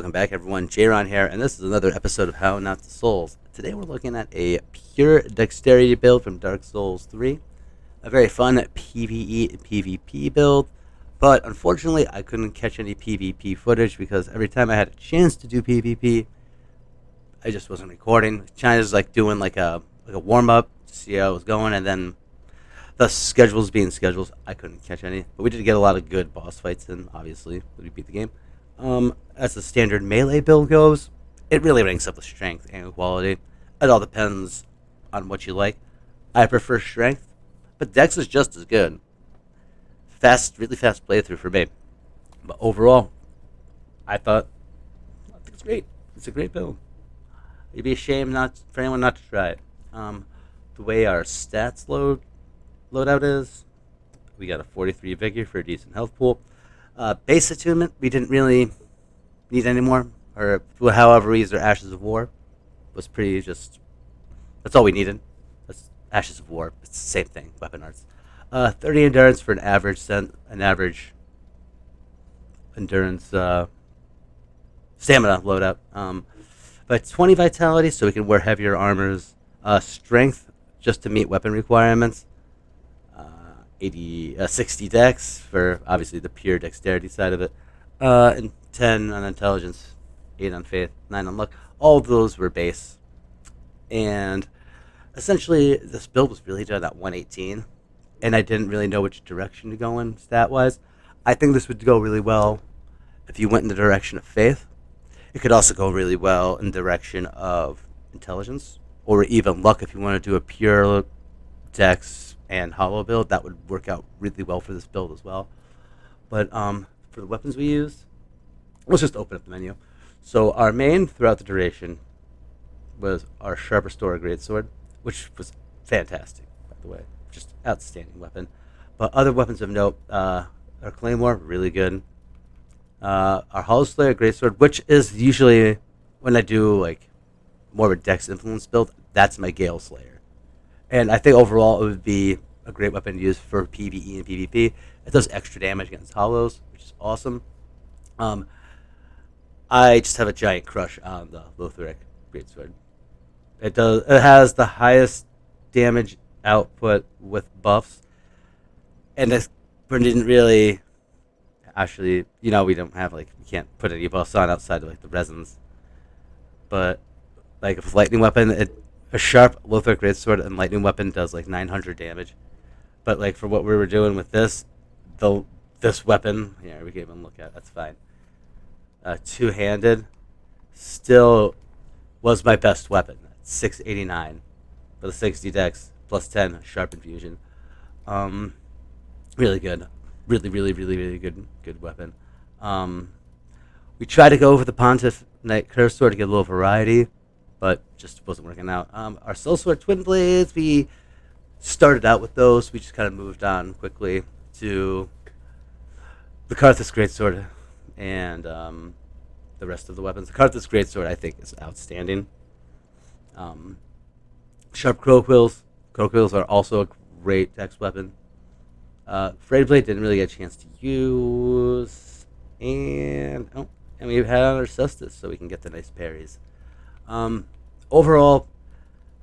Welcome back, everyone. Jayron here, and this is another episode of How Not to Souls. Today we're looking at a pure dexterity build from Dark Souls 3. A very fun PvE and PvP build, but unfortunately I couldn't catch any PvP footage because every time I had a chance to do PvP, I just wasn't recording. China's like doing like a warm-up to see how it was going, and then the schedules being schedules, I couldn't catch any. But we did get a lot of good boss fights in, obviously, when we beat the game. As the standard melee build goes, it really ranks up with strength and quality. It all depends on what you like. I prefer strength, but dex is just as good. Really fast playthrough for me. But overall, I think it's great. It's a great build. It'd be a shame not for anyone not to try it. The way our stats loadout is, we got a 43 vigor for a decent health pool. Base attunement, we didn't really need anymore, or however we used our Ashes of War was pretty just. That's all we needed. That's Ashes of War. It's the same thing. Weapon arts. 30 endurance for an average endurance stamina loadout. But 20 vitality, so we can wear heavier armors. Strength, just to meet weapon requirements. 60 dex for obviously the pure dexterity side of it, and 10 on intelligence, 8 on faith, 9 on luck. All of those were base, and essentially this build was really done at 118, and I didn't really know which direction to go in stat wise. I think this would go really well if you went in the direction of faith. It could also go really well in the direction of intelligence, or even luck if you want to do a pure dex and hollow build. That would work out really well for this build as well. But for the weapons we used, let's just open up the menu. So our main throughout the duration was our Sharp Restorer Greatsword, which was fantastic, by the way. Just outstanding weapon. But other weapons of note, our Claymore, really good. Our Hollow Slayer Greatsword, which is usually when I do like more of a dex influence build, that's my Gale Slayer. And I think overall it would be a great weapon to use for PvE and PvP. It does extra damage against hollows, which is awesome. I just have a giant crush on the Lothric Greatsword. It has the highest damage output with buffs, and this we didn't really actually. We don't have we can't put any buffs on outside of the resins. But with lightning weapon, a sharp Lothric Greatsword and lightning weapon does 900 damage. But for what we were doing with this weapon, here we can even look at. That's fine. Two-handed, still was my best weapon. 689 with a 60 dex plus 10 sharp infusion. Really good, really good weapon. We tried to go over the Pontiff Knight Curse Sword to get a little variety, but just wasn't working out. Our Sellsword Twin Blades, we started out with those. We just kind of moved on quickly to the Karthus Greatsword and the rest of the weapons. The Karthus Greatsword, I think, is outstanding. Sharp Crowquills. Crowquills are also a great dex weapon. Frayed Blade didn't really get a chance to use. And we've had our Cestus, so we can get the nice parries. Overall,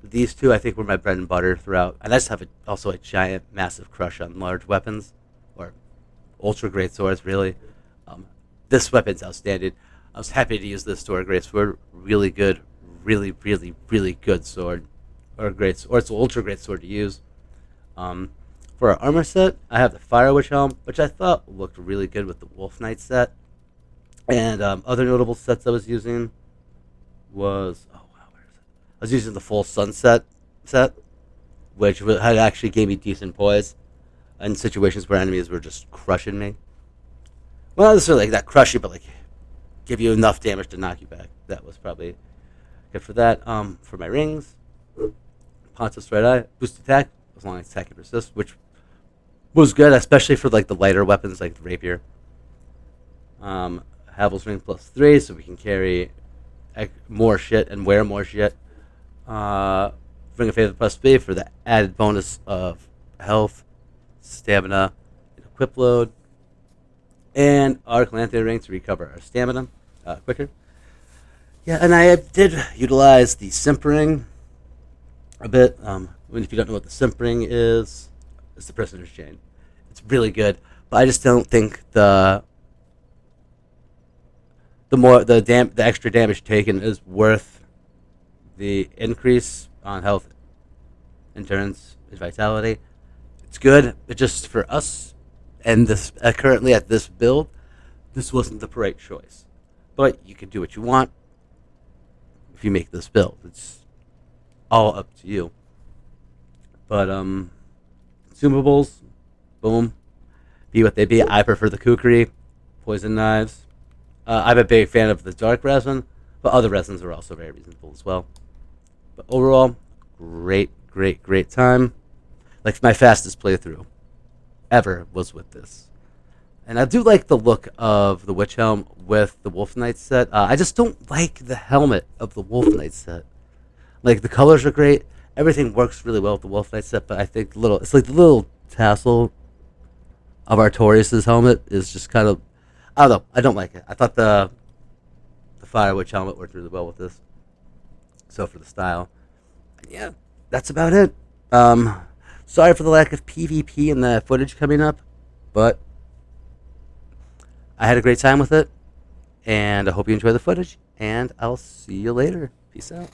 these two I think were my bread and butter throughout. And I just have also a giant, massive crush on large weapons, or ultra great swords. Really, this weapon's outstanding. I was happy to use this Sword Great Sword. Really good, really good sword, or it's ultra great sword to use. For our armor set, I have the Fire Witch Helm, which I thought looked really good with the Wolf Knight set. And other notable sets I was using was I was using the full Sunset set, which had actually gave me decent poise in situations where enemies were just crushing me. Well, not necessarily that crush you, but give you enough damage to knock you back. That was probably good for that. For my rings, Pontiff's Right Eye, boost attack as long as attack and resist, which was good, especially for the lighter weapons like the rapier. Havel's Ring +3, so we can carry more shit and wear more shit. Ring of Faith +3 for the added bonus of health, stamina, and equip load. And our Calanthe Ring to recover our stamina quicker. Yeah, and I did utilize the simpering a bit. If you don't know what the simpering is, it's the prisoner's chain. It's really good, but I just don't think the extra damage taken is worth the increase on health, endurance, and vitality. It's good, but just for us and this currently at this build, this wasn't the right choice. But you can do what you want if you make this build. It's all up to you. But consumables, boom, be what they be. I prefer the kukri, poison knives. I'm a big fan of the dark resin, but other resins are also very reasonable as well. But overall, great, great, great time. Like my fastest playthrough ever was with this. And I do like the look of the Witch Helm with the Wolf Knight set. I just don't like the helmet of the Wolf Knight set. Like the colors are great, everything works really well with the Wolf Knight set, but I think it's like the little tassel of Artorias' helmet is just kind of, I don't know, I don't like it. I thought the Fire Witch helmet worked really well with this. So for the style, and yeah, that's about it. Um, Sorry for the lack of PvP and the footage coming up, but I had a great time with it, and I hope you enjoy the footage. And I'll see you later. Peace out.